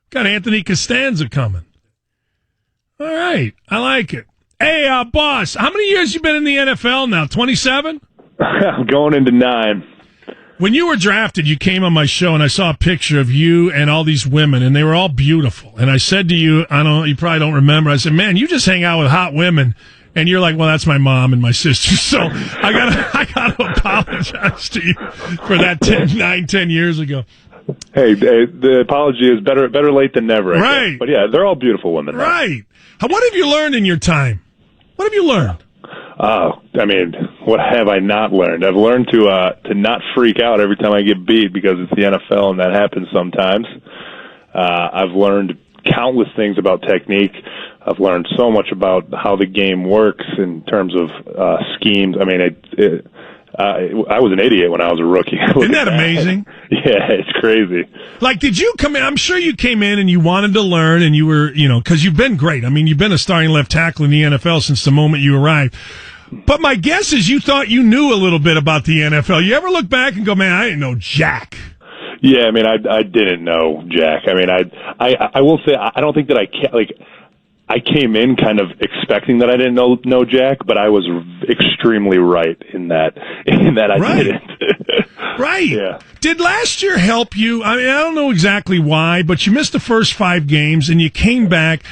Got Anthony Castonzo coming. All right. I like it. Hey, boss, how many years you been in the NFL now? 27? I'm going into 9. When you were drafted, you came on my show, and I saw a picture of you and all these women, and they were all beautiful. And I said to you, you probably don't remember, I said, man, you just hang out with hot women. And you're like, well, that's my mom and my sister. So I gotta apologize to you for that 10 years ago. Hey, the apology is better late than never. Right. But yeah, they're all beautiful women. Right. What have you learned in your time? What have you learned? What have I not learned? I've learned to not freak out every time I get beat because it's the NFL and that happens sometimes. I've learned countless things about technique. I've learned so much about how the game works in terms of schemes. I mean, I was an idiot when I was a rookie. Isn't that amazing? Yeah, it's crazy. Like, did you come in? I'm sure you came in and you wanted to learn, and you were, because you've been great. I mean, you've been a starting left tackle in the NFL since the moment you arrived. But my guess is you thought you knew a little bit about the NFL. You ever look back and go, man, I didn't know jack? Yeah, I mean, I didn't know jack. I mean, I will say I don't think that I came in kind of expecting that I didn't know jack, but I was extremely right in that I didn't. Right. Yeah. Did last year help you? I mean, I don't know exactly why, but you missed the first 5 games and you came back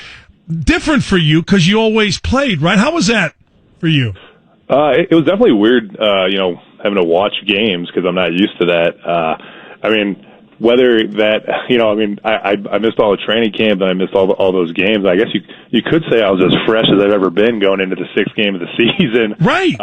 different for you because you always played, right? How was that for you? It was definitely weird, having to watch games because I'm not used to that. Whether that, I missed all the training camp and I missed all those games. I guess you could say I was as fresh as I've ever been going into the 6th game of the season. Right.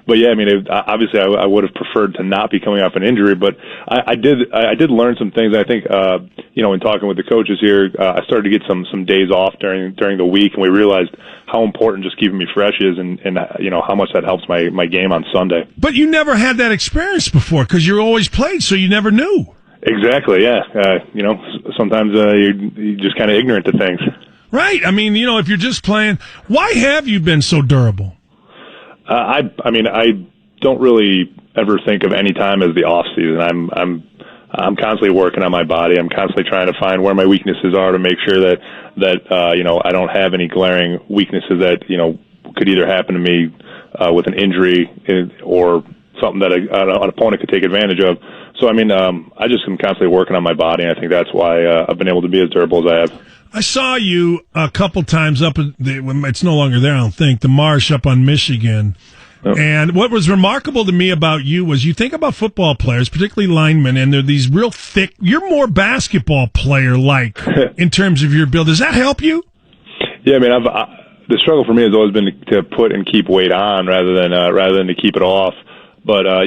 But yeah, I mean, obviously I would have preferred to not be coming off an injury, but I did learn some things. I think, in talking with the coaches here, I started to get some days off during the week, and we realized how important just keeping me fresh is and how much that helps my game on Sunday. But you never had that experience before because you always played, so you never knew. Exactly, yeah. Sometimes you're just kind of ignorant to things. Right. I mean, if you're just playing, why have you been so durable? I don't really ever think of any time as the off season. I'm constantly working on my body. I'm constantly trying to find where my weaknesses are to make sure that I don't have any glaring weaknesses that could either happen to me with an injury or something that an opponent could take advantage of. So I just am constantly working on my body, and I think that's why I've been able to be as durable as I have. I saw you a couple times up at it's no longer there, I don't think, the Marsh up on Michigan. Yep. And what was remarkable to me about you was you think about football players, particularly linemen, and they're these real thick. You're more basketball player-like in terms of your build. Does that help you? Yeah, the struggle for me has always been to put and keep weight on rather than to keep it off. But I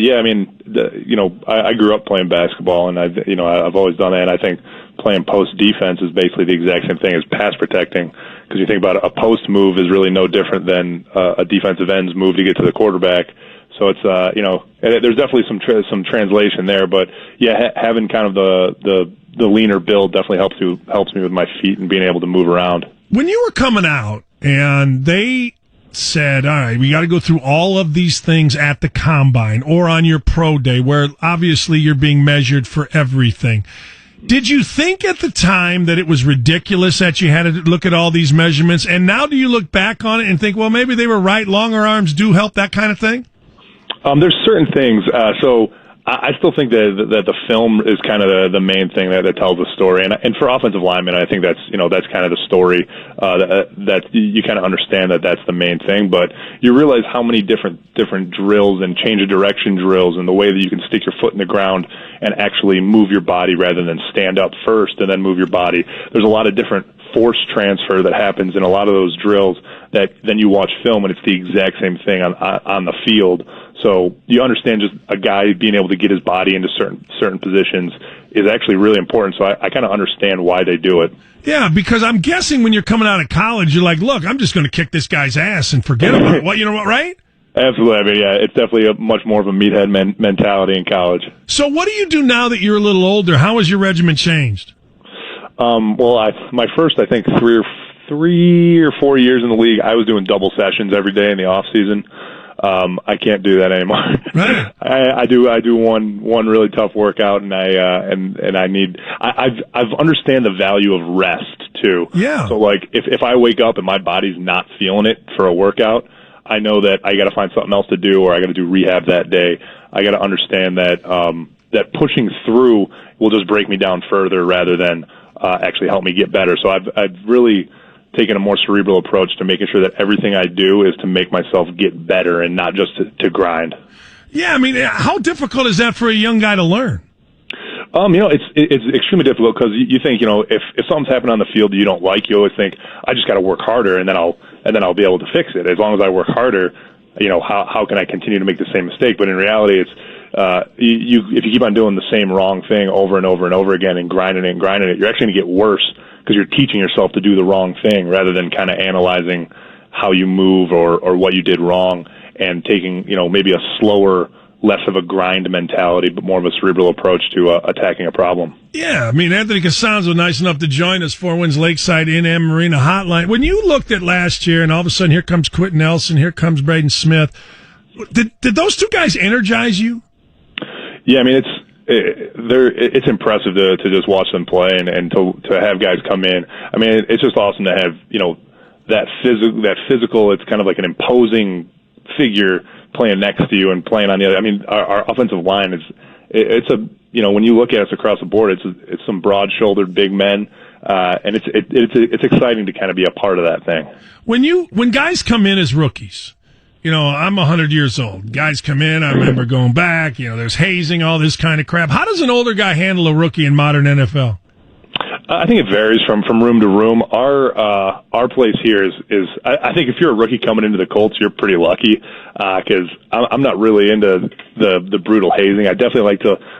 grew up playing basketball, and I've always done that. And I think playing post defense is basically the exact same thing as pass protecting, because you think about it, a post move is really no different than a defensive end's move to get to the quarterback. So it's there's definitely some translation there, but yeah, having kind of the leaner build definitely helps me with my feet and being able to move around. When you were coming out and they said, all right, we got to go through all of these things at the combine or on your pro day where obviously you're being measured for everything. Did you think at the time that it was ridiculous that you had to look at all these measurements? And now do you look back on it and think, well, maybe they were right, longer arms do help, that kind of thing? There's certain things. So I still think that the film is kind of the main thing that tells the story, and for offensive linemen, I think that's kind of the story that you kind of understand that's the main thing. But you realize how many different drills and change of direction drills, and the way that you can stick your foot in the ground and actually move your body rather than stand up first and then move your body. There's a lot of different force transfer that happens in a lot of those drills that then you watch film and it's the exact same thing on the field. So you understand just a guy being able to get his body into certain positions is actually really important. So I kind of understand why they do it. Yeah, because I'm guessing when you're coming out of college, you're like, look, I'm just going to kick this guy's ass and forget about it. What, right? Absolutely. It's definitely much more of a meathead mentality in college. So what do you do now that you're a little older? How has your regimen changed? My first, I think, 3 or 4 years in the league, I was doing double sessions every day in the off season. I can't do that anymore. Right. I do one really tough workout, and I've understand the value of rest too. Yeah. So like if I wake up and my body's not feeling it for a workout, I know that I got to find something else to do, or I got to do rehab that day. I got to understand that that pushing through will just break me down further rather than actually help me get better. So I've really taken a more cerebral approach to making sure that everything I do is to make myself get better and not just to grind. Yeah, I mean, how difficult is that for a young guy to learn? It's extremely difficult because you think, if something's happened on the field that you don't like, you always think, I just got to work harder and then I'll be able to fix it. As long as I work harder, how can I continue to make the same mistake? But in reality, it's if you keep on doing the same wrong thing over and over and over again and grinding it, you're actually going to get worse because you're teaching yourself to do the wrong thing rather than kind of analyzing how you move or what you did wrong and taking, maybe a slower, less of a grind mentality, but more of a cerebral approach to attacking a problem. Yeah, I mean, Anthony Castonzo, nice enough to join us, Four Winds Lakeside in-am Marina Hotline. When you looked at last year and all of a sudden here comes Quentin Nelson, here comes Braden Smith, did those two guys energize you? Yeah, I mean, it's impressive to just watch them play and to have guys come in. I mean, it's just awesome to have, that physical, it's kind of like an imposing figure playing next to you and playing on the other. I mean, our offensive line when you look at us across the board, it's some broad-shouldered big men, and it's exciting to kind of be a part of that thing. When guys come in as rookies, I'm 100 years old. Guys come in, I remember going back, there's hazing, all this kind of crap. How does an older guy handle a rookie in modern NFL? I think it varies from room to room. Our place here is I think if you're a rookie coming into the Colts, you're pretty lucky because I'm not really into the brutal hazing. I definitely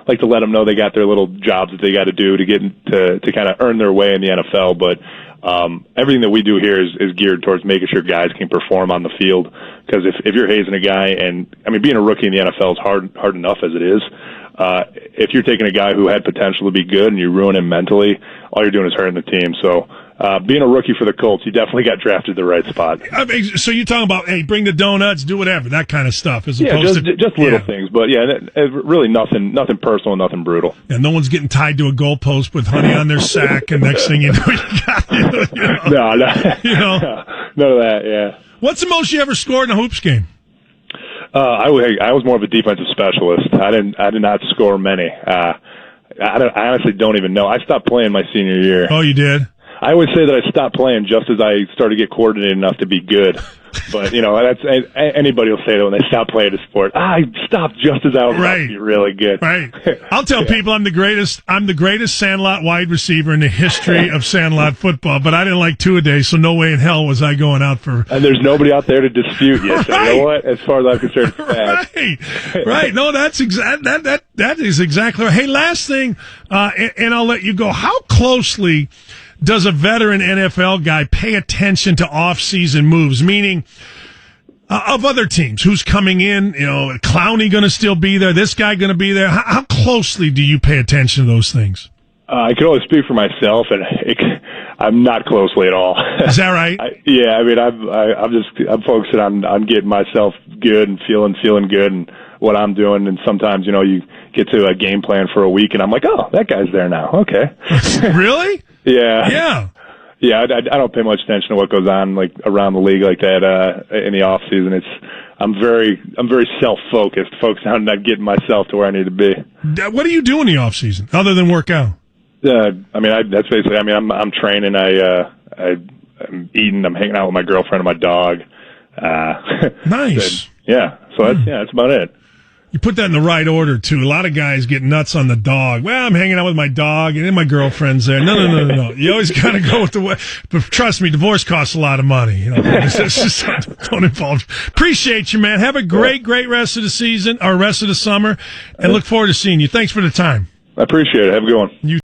like to let them know they got their little jobs that they got to do to get to kind of earn their way in the NFL. But everything that we do here is geared towards making sure guys can perform on the field. Because if you're hazing a guy, and I mean being a rookie in the NFL is hard enough as it is. If you're taking a guy who had potential to be good and you ruin him mentally, all you're doing is hurting the team. So being a rookie for the Colts, you definitely got drafted the right spot. I mean, so you're talking about, hey, bring the donuts, do whatever, that kind of stuff. As opposed to just little things. But, really nothing personal, nothing brutal. And no one's getting tied to a goalpost with honey on their sack, and next thing you know, you got No, none of that, yeah. What's the most you ever scored in a hoops game? I was more of a defensive specialist. I did not score many. I honestly don't even know. I stopped playing my senior year. Oh, you did? I always say that I stopped playing just as I started to get coordinated enough to be good. But, that's anybody will say that when they stop playing a sport. I stopped just as I was about to be really good. Right. I'll tell people I'm the greatest Sandlot wide receiver in the history of Sandlot football, but I didn't like two-a-days, so no way in hell was I going out for... And there's nobody out there to dispute you. So you know what? As far as I'm concerned, Right. No, that is exactly right. Hey, last thing, and I'll let you go. How closely does a veteran NFL guy pay attention to off-season moves, meaning of other teams? Who's coming in? Clowney going to still be there? This guy going to be there? How closely do you pay attention to those things? I can only speak for myself, and I'm not closely at all. Is that right? I'm focusing on getting myself good and feeling good and what I'm doing. And sometimes, you get to a game plan for a week, and I'm like, oh, that guy's there now. Okay. Really? Yeah. Yeah, I don't pay much attention to what goes on like around the league like that in the off season. I'm very self-focused, focused on not getting myself to where I need to be. What do you do in the off season other than work out? That's basically. I'm training. I'm eating. I'm hanging out with my girlfriend and my dog. Nice. So that's about it. You put that in the right order, too. A lot of guys get nuts on the dog. Well, I'm hanging out with my dog, and then my girlfriend's there. No. You always got to go with the way. But trust me, divorce costs a lot of money. Don't involve. Appreciate you, man. Have a great rest of the season, or rest of the summer, and look forward to seeing you. Thanks for the time. I appreciate it. Have a good one.